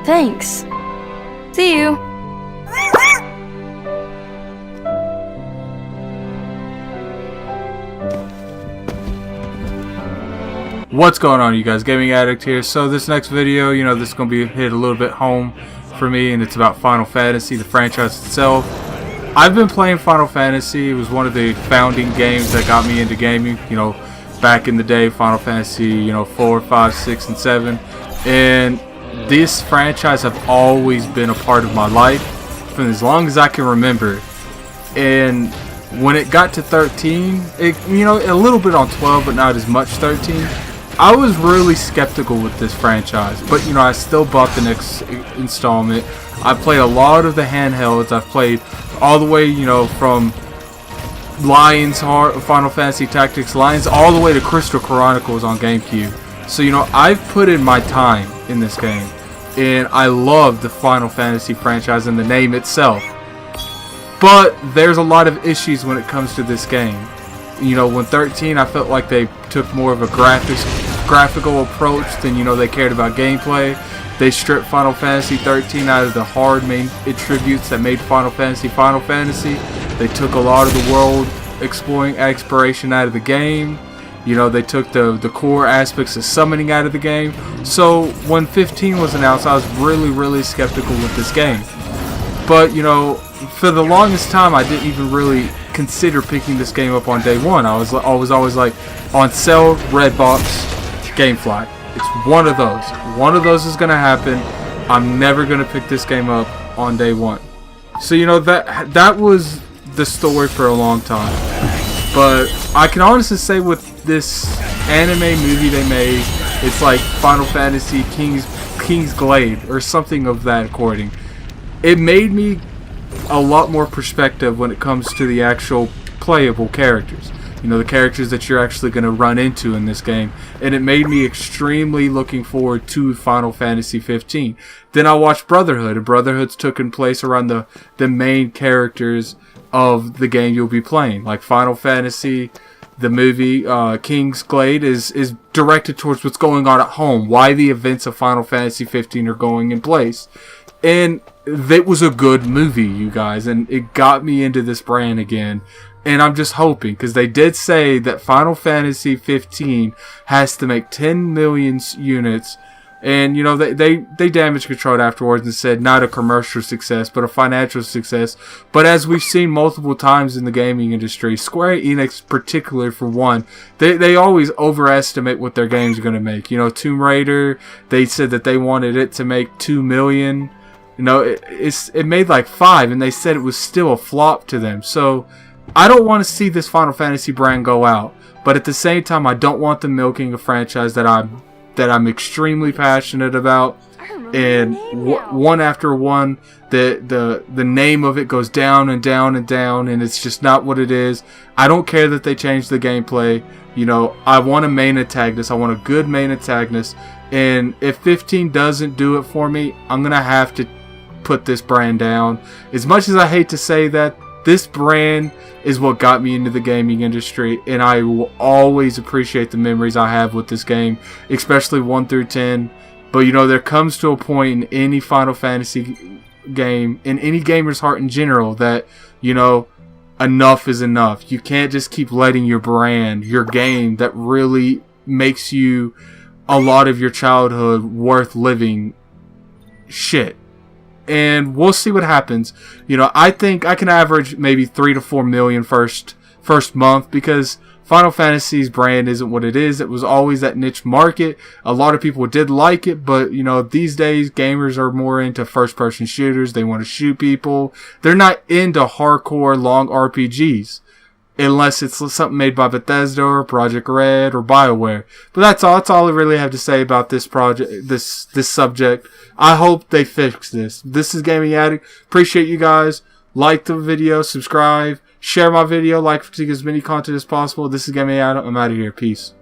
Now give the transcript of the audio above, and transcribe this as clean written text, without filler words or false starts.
Thanks. See you. What's going on, you guys? Gaming Addict here. So this next video, this is going to be hit a little bit home for me, and it's about Final Fantasy, the franchise itself. I've been playing Final Fantasy. It was one of the founding games that got me into gaming, back in the day. Final Fantasy, 4, 5, 6, and 7. And this franchise have always been a part of my life for as long as I can remember. And when it got to 13, a little bit on 12, but not as much 13. I was really skeptical with this franchise, but I still bought the next installment. I played a lot of the handhelds. I've played all the way, from Lions Final Fantasy Tactics Lions all the way to Crystal Chronicles on GameCube. So I've put in my time in this game, and I love the Final Fantasy franchise and the name itself. But there's a lot of issues when it comes to this game. When 13, I felt like they took more of a graphical approach than they cared about gameplay. They stripped Final Fantasy 13 out of the hard main attributes that made Final Fantasy Final Fantasy. They took a lot of the world exploration out of the game. They took the core aspects of summoning out of the game. So when 15 was announced, I was really skeptical with this game. But for the longest time, I didn't even really consider picking this game up on day one. I was always like, on sale, Redbox, Gamefly. It's one of those. One of those is gonna happen. I'm never gonna pick this game up on day one. So that was the story for a long time. But I can honestly say with this anime movie they made, it's like Final Fantasy King's Glade or something of that according. It made me a lot more perspective when it comes to the actual playable characters. The characters that you're actually going to run into in this game. And it made me extremely looking forward to Final Fantasy 15. Then I watched Brotherhood, and Brotherhood's taken place around the main characters of the game you'll be playing. Like Final Fantasy, the movie King's Glade is directed towards what's going on at home. Why the events of Final Fantasy 15 are going in place. And it was a good movie, you guys, and it got me into this brand again. And I'm just hoping, because they did say that Final Fantasy 15 has to make 10 million units, and they damage controlled afterwards and said not a commercial success but a financial success. But as we've seen multiple times in the gaming industry, Square Enix particularly for one, they always overestimate what their games are going to make. Tomb Raider, they said that they wanted it to make 2 million. It made like 5, and they said it was still a flop to them. So I don't want to see this Final Fantasy brand go out, but at the same time, I don't want them milking a franchise that I'm extremely passionate about. And one after one, the name of it goes down and down and down, and it's just not what it is. I don't care that they changed the gameplay. I want a main antagonist. I want a good main antagonist. And if 15 doesn't do it for me, I'm gonna have to put this brand down. As much as I hate to say that, this brand is what got me into the gaming industry, and I will always appreciate the memories I have with this game, especially 1 through 10. But there comes to a point in any Final Fantasy game, in any gamer's heart in general, that enough is enough. You can't just keep letting your brand, your game that really makes you a lot of your childhood worth living, shit. And we'll see what happens. I think I can average maybe 3 to 4 million first month, because Final Fantasy's brand isn't what it is. It was always that niche market. A lot of people did like it, but these days gamers are more into first-person shooters. They want to shoot people. They're not into hardcore long RPGs. Unless it's something made by Bethesda or Project Red or BioWare. But that's all. That's all I really have to say about this project, this subject. I hope they fix this. This is Gaming Addict. Appreciate you guys. Like the video, subscribe, share my video, like to get as many content as possible. This is Gaming Addict. I'm out of here. Peace.